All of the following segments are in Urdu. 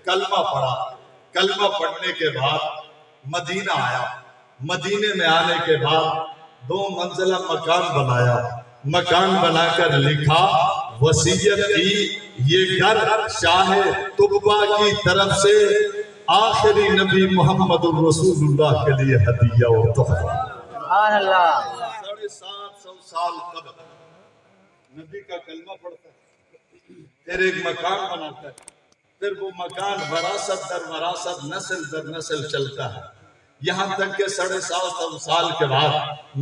کلمہ پڑھا، کلمہ پڑھنے کے بعد مدینہ آیا، مدینے میں آنے کے بعد 2 منزلہ مکان بنایا، مکان بنا کر لکھا وصیت کی یہ گھر شاہ طبا کی طرف سے آخری نبی محمد الرسول اللہ کے لیے ہدیہ و تحفہ۔ سبحان اللہ۔ 750 سال قبل نبی کا کلمہ پڑھتا ہے، پھر ایک مکان بناتا ہے، پھر وہ مکان وراثت در وراثت نسل در نسل چلتا ہے، یہاں تک کہ 750 سال کے بعد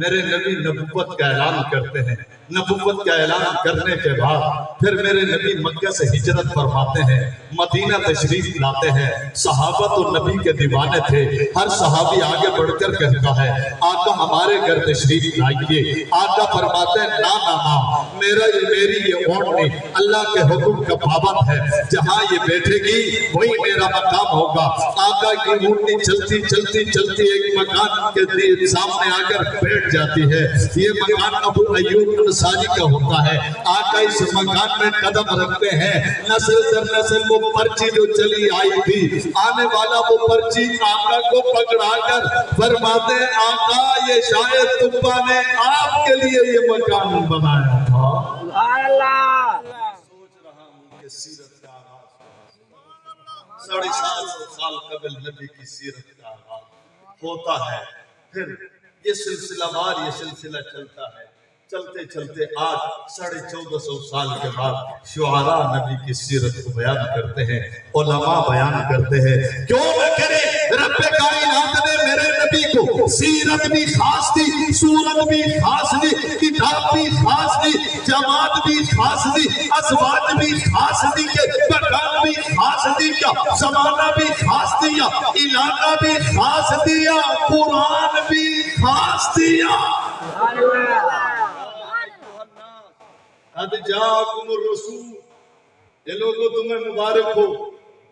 میرے نبی نبوت کا اعلان کرتے ہیں۔ نبوت کا اعلان کرنے کے بعد پھر میرے نبی مکہ سے ہجرت فرماتے ہیں، مدینہ تشریف لاتے ہیں۔ صحابہ تو نبی کے دیوانے تھے، ہر صحابی آگے بڑھ کر کہتا ہے آقا ہمارے گھر تشریف لائیے۔ آقا فرماتے ہیں نا نا نا، میری یہ اونٹنی اللہ کے حکم کا پابند ہے، جہاں یہ بیٹھے گی وہی میرا مقام ہوگا۔ آقا کی اونٹنی چلتی چلتی چلتی ایک مکان کے سامنے آ کر بیٹھ جاتی ہے، یہ مکان ابو ایوب انصاری کا ہوتا ہے۔ آقا اس مکان میں قدم رکھتے ہیں، نسل در نسل وہ پرچی جو چلی آئی تھی، آنے والا وہ پرچی آقا کو پکڑا کر فرماتے ہیں آقا یہ شاید طبا نے آپ کے لیے یہ مکان بنایا تھا۔ سبحان اللہ۔ سوچ رہا ہوں کہ سیرت کا آغاز 750 سال قبل نبی کی سیرت کا آغاز ہوتا ہے، پھر یہ سلسلہ وار یہ سلسلہ چلتا ہے، چلتے چلتے آج 1450 سال کے بعد شعراء نبی کی سیرت کو بیان کرتے ہیں، علماء بیان کرتے ہیں۔ کیوں نہ کرے رب کائنات نے میرے نبی کو سیرت بھی خاص دی، صورت بھی خاص دی، کتاب بھی خاص دی، جماعت بھی خاص دی، ازواج بھی خاص دی، مکان بھی خاص دیا، زمانہ بھی خاص دیا، علاقہ بھی خاص دیا، قرآن بھی خاص دیا۔ قد جاءکم الرسول، یہ لوگوں تمہیں مبارک ہو،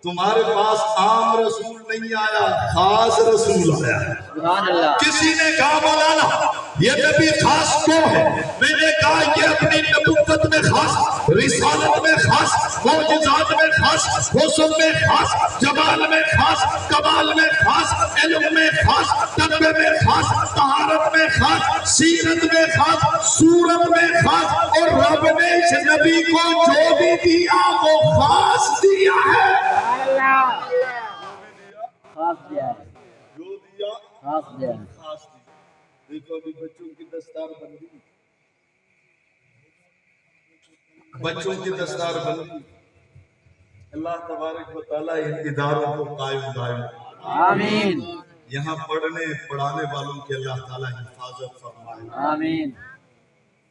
تمہارے پاس عام رسول نہیں آیا، خاص رسول آیا۔ سبحان اللہ۔ کسی نے کہا مولانا یہ نبی خاص کیوں ہے؟ میں نے کہا یہ اپنی نبوت میں خاص، رسالت میں خاص، معجزات میں خاص، حسن میں خاص، جمال میں خاص، کمال میں خاص، علم میں خاص، تقوی میں خاص، طہارت میں خاص، سیرت میں خاص، صورت میں خاص، اور رب نے اس نبی کو جو بھی دیا وہ خاص دیا ہے۔ خاص دیا ہے، جو دیا خاص دیا ہے۔ خاص دیا۔ دیکھو ابھی بچوں کی دستار بندی، بچوں کی دستار بندی، اللہ تبارک و تعالیٰ ان اداروں کو قائم دائم، آمین یہاں پڑھنے پڑھانے والوں کے اللہ تعالیٰ حفاظت فرمائے۔ آمین۔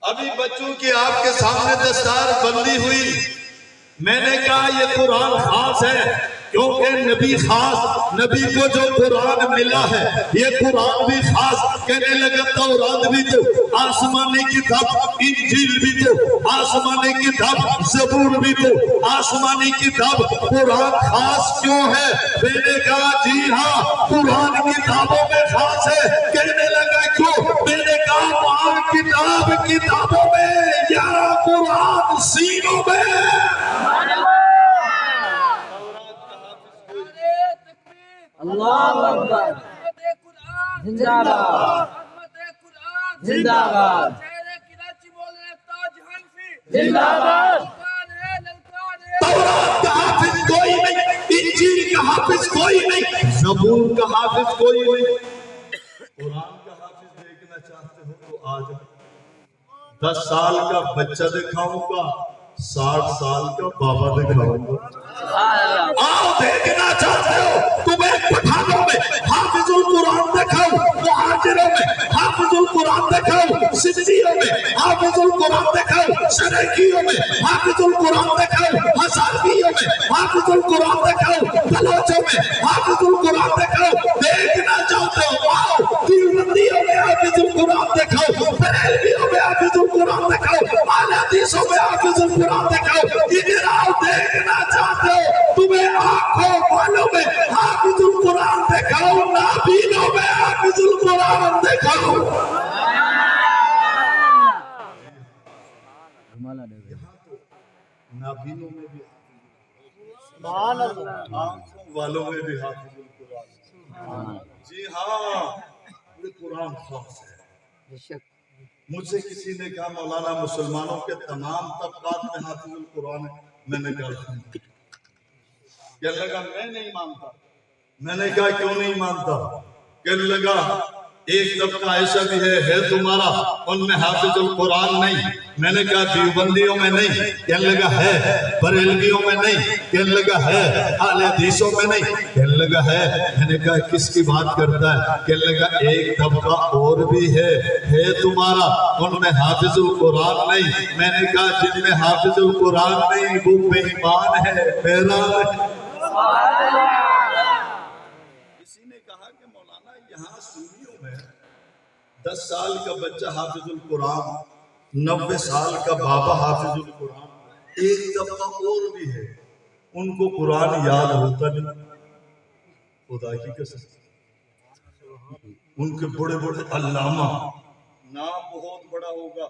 ابھی بچوں کی آپ کے سامنے دستار بندی ہوئی، میں نے کہا یہ قرآن خاص ہے کیونکہ نبی خاص، نبی کو جو قرآن ملا ہے یہ قرآن بھی خاص۔ کہنے لگا تورات بھی تو آسمانی کتاب، انجیل بھی تو آسمانی کتاب، زبور بھی تو آسمانی کتاب، قرآن خاص کیوں ہے؟ میں نے کہا جی ہاں قرآن کتابوں میں خاص ہے۔ کہنے لگا کیوں؟ میں نے کہا وہاں کتاب کتابوں میں یا قرآن سینوں میں۔ اللہ اکبر، زندہ باد، زندہ باد، زندہ باد۔ تورات کا حافظ کوئی نہیں، انجیل کا حافظ کوئی نہیں، زبور کا حافظ کوئی نہیں۔ قرآن کا حافظ دیکھنا چاہتے ہو تو آ جاؤ، 10 سال کا بچہ دکھاؤں گا، 60 سال کا بابا دکھاؤں گا۔ آؤ دیکھنا چاہتے ہو تمہیں پٹھانوں میں حافظ القرآن دکھاؤں، مہاجروں میں حافظ القرآن دکھاؤں، سندھیوں میں حافظ القرآن دکھاؤں، سرائکیوں میں حافظ القرآن دکھاؤں، ہزارویوں میں حافظ القرآن دکھاؤں، بلوچوں میں حافظ القرآن دکھاؤں۔ دیکھنا چاہتے ہو آؤ، دیوبندیوں میں حافظ القرآن دکھاؤں، بریلویوں میں حافظ القرآن دکھاؤں، اہل حدیثوں میں حافظ القرآن دکھاؤں۔ ادھر آؤ دیکھنا چاہتے ہو تمہیں آنکھوں والوں میں حافظ القرآن دکھاؤ، نابینوں میں حافظ القرآن دکھاؤ۔ یہاں تو نابینوں میں بھی آنکھوں والوں میں بھی حافظ القرآن. جی ہاں یہ قرآن خاص ہے. مجھ سے کسی نے کہا مولانا مسلمانوں کے تمام طبقات میں حافظ القرآن ہے. میں نے کہا کہنے لگا میں نہیں مانتا. میں نے کہا کیوں نہیں مانتا؟ کہنے لگا ایک طبقہ ایسا بھی ہے تمہارا ان میں حافظ القرآن نہیں. میں نے کہا دیوبندیوں میں نہیں. کہنے لگا ہے. بریلویوں میں نہیں. کہنے لگا ہے. اہل حدیثوں میں نہیں. کہنے لگا ہے. میں نے کہا کس کی بات کرتا ہے؟ کہنے لگا ایک طبقہ اور بھی ہے تمہارا ان میں حافظ القرآن نہیں. میں نے کہا جن میں حافظ القرآن نہیں وہ بے ایمان ہے. میرا کسی نے کہا کہ مولانا یہاں سنیوں میں 10 سال کا بچہ حافظ القرآن, 90 سال کا بابا حافظ القرآن, ایک طبقہ اور بھی ہے ان کو قرآن یاد ہوتا نہیں. خدا کی قسم ان کے بڑے بڑے علامہ نام بہت بڑا ہوگا,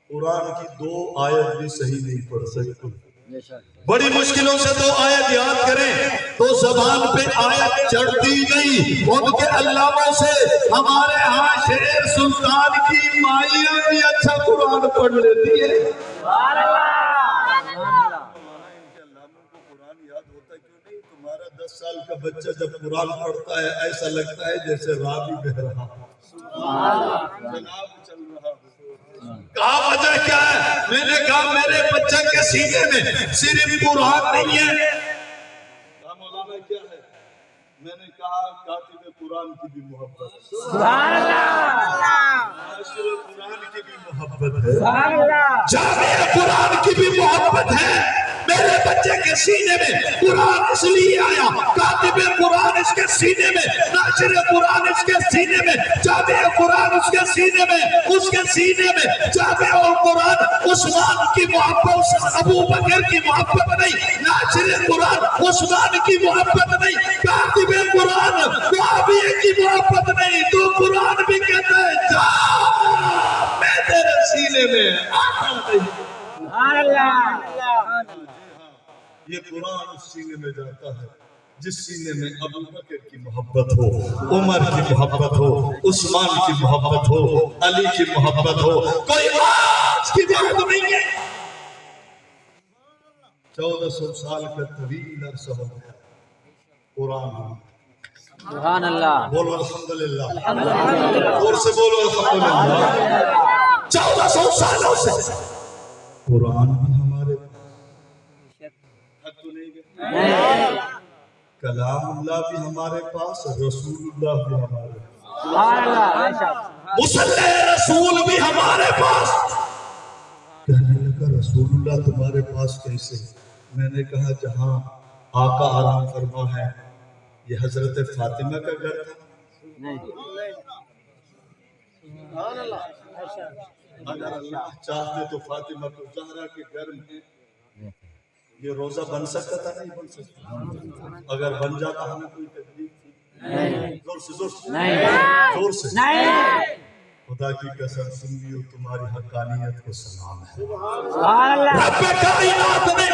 قرآن کی 2 آیت بھی صحیح نہیں پڑھ سکتے. بڑی مشکلوں سے 2 آیت یاد کریں تو زبان پہ آیت چڑھتی نہیں. ان کے علاموں سے ہمارے ہاں شیر سلطان کی مائیاں بھی اچھا قرآن پڑھ لیتی ہے. تمہارا 10 سال کا بچہ جب قرآن پڑھتا ہے ایسا لگتا ہے جیسے راوی بہ رہا جناب چل رہا. کہا وجہ کیا ہے؟ میں نے کہا میرے بچہ کے سینے میں صرف قرآن نہیں ہے. کہا مولانا کیا ہے؟ میں نے کہا کاتب قرآن کی بھی محبت ہے. سبحان اللہ. ناشر قرآن کی بھی محبت ہے. سبحان اللہ. جامع قرآن کی بھی محبت ہے. میرے بچے کے سینے میں قرآن اس لیے آیا, کاتب قرآن اس کے سینے میں, ناشر قرآن اس کے سینے میں, جامع قرآن اس کے سینے میں, اس کے سینے میں جامع قرآن عثمان کی محبت, ابو بکر کی محبت نہیں, ناشر قرآن عثمان کی محبت نہیں, کاتب قرآن معاویہ کی محبت نہیں. تو قرآن بھی کہتا ہے جا میں تیرے سینے میں آتا نہیں. یہ قرآن اس سینے میں جاتا ہے جس سینے میں ابو بکر کی محبت ہو, عمر کی محبت ہو, عثمان کی محبت ہو, علی کی محبت ہو. کوئی آج کی بات نہیں ہے. 1400 سال کا طویل عرصہ ہو گیا قرآن. سبحان اللہ. بولو الحمدللہ. اور سے بولو الحمدللہ. 1400 سالوں سے قرآن بھی ہمارے حق تو نہیں گئے. کلام اللہ بھی ہمارے پاس, رسول اللہ بھی ہمارے پاس, سبحان اللہ. مصلی رسول بھی ہمارے پاس. کہنے لگا رسول اللہ تمہارے پاس کیسے؟ میں نے کہا جہاں آقا آرام فرما ہے یہ حضرت فاطمہ کا گھر تھا. اگر اللہ چاہتے تو فاطمہ کو زہرا کے گھر میں یہ روزہ بن سکتا تھا, نہیں بن سکتا. اگر بن جاتا ہمیں کوئی تکلیف تھی؟ زور سے زور سے زور سے. خدا کی قسم سن لیو تمہاری حقانیت کو سلام ہے. رب کائنات نے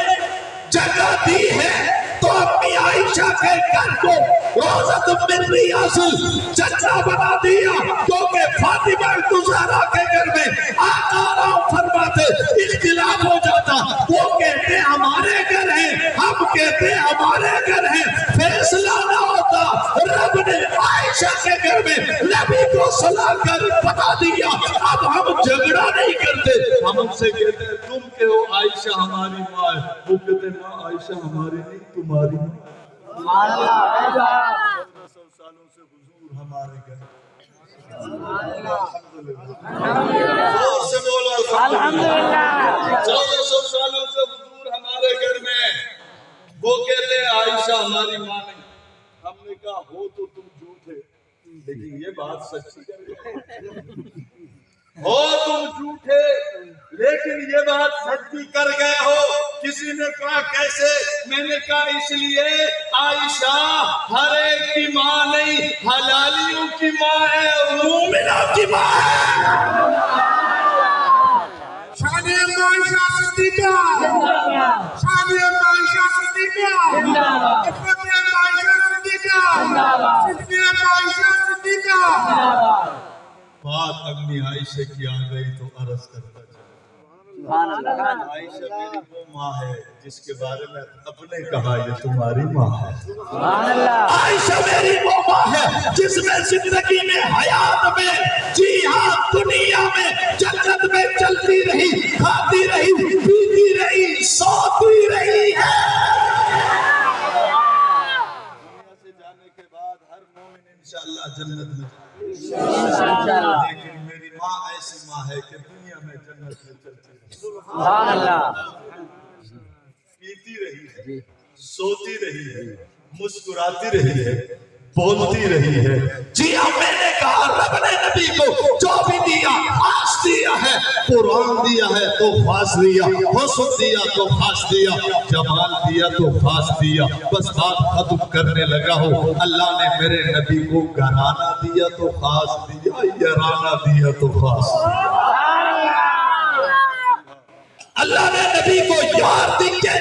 جگہ دی ہے تو اپنی عائشہ کے گھر کو روضۃ من ریاض الجنہ بنا دیا, کیونکہ فاطمہ زہرا کے گھر میں آقا آرام فرماتے. اختلاف ہو جاتا, وہ کہتے ہمارے گھر ہیں, ہم کہتے ہمارے گھر ہیں, فیصلہ نہ ہوتا. رب نے عائشہ کے گھر میں نبی کو سلا کر بتا دیا. اب ہم جھگڑا نہیں کرتے, ہم ان سے کہتے ہیں تم کہو عائشہ ہماری ماں ہے, وہ کہتے ہیں عائشہ ہماری نہیں تمہاری ماں. 1400 سالوں سے حضور ہمارے گھر. زور سے بولو الحمدللہ. 1400 سالوں سے حضور ہمارے گھر میں, وہ کہتے ہیں عائشہ ہماری ماں نہیں. ہم نے کہا ہو تو تم جھوٹے, لیکن یہ بات سچی ہے. ہو تم جھوٹے لیکن یہ بات سچی کر گئے ہو. کسی نے کہا کیسے؟ میں نے کہا اس لیے عائشہ ہر ایک کی ماں نہیں, حلالیوں کی ماں ہے, مومنوں کی ماں ہے. عائشہ صدیقہ شان عائشہ صدیقہ خدمت عائشہ صدیقہ صدق عائشہ صدیقہ بات امی عائشہ کی آ گئی تو عرض کرتا چلا سبحان اللہ عائشہ میری وہ ماں ہے جس کے بارے میں اپنے کہا یہ تمہاری ماں ہے سبحان اللہ عائشہ میری وہ ماں ہے جس میں زندگی میں حیات میں جی ہاں دنیا میں جنت میں چلتی رہی کھاتی رہی پیتی رہی سوتی رہی ہے دنیا سے جانے کے بعد ہر مومن انشاءاللہ جنت میں جائے لیکن میری ماں ایسی ماں ہے کہ دنیا میں جنت میں چلتی رہی سبحان اللہ پیتی رہی ہے سوتی رہی ہے مسکراتی رہی ہے بولتی رہی ہے جی ہاں میں نے کہا رب نے نبی کو جو بھی دیا آج دیا ہے قرآن دیا ہے تو خاص دیا حسن دیا تو خاص دیا جمال دیا تو خاص دیا بس بات ختم کرنے لگا ہو اللہ نے میرے نبی کو گھرانہ دیا تو خاص دیا یارانہ دیا تو خاص دیا اللہ نے نبی کو یار دیے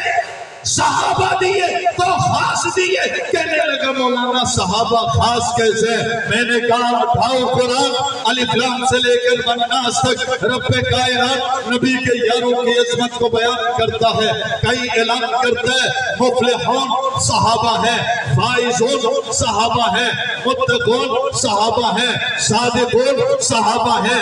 صحابہ دیے تو خاص دیے کہنے لگا مولانا صحابہ خاص کیسے میں نے کہا اٹھاؤ قرآن الف لام سے لے کر والناس تک رب کائنات نبی کے یاروں کی عظمت کو بیان کرتا ہے کئی اعلان کرتا ہے مفلحون صحابہ ہے فائزون صحابہ ہے متقون صحابہ ہے صادقون صحابہ ہے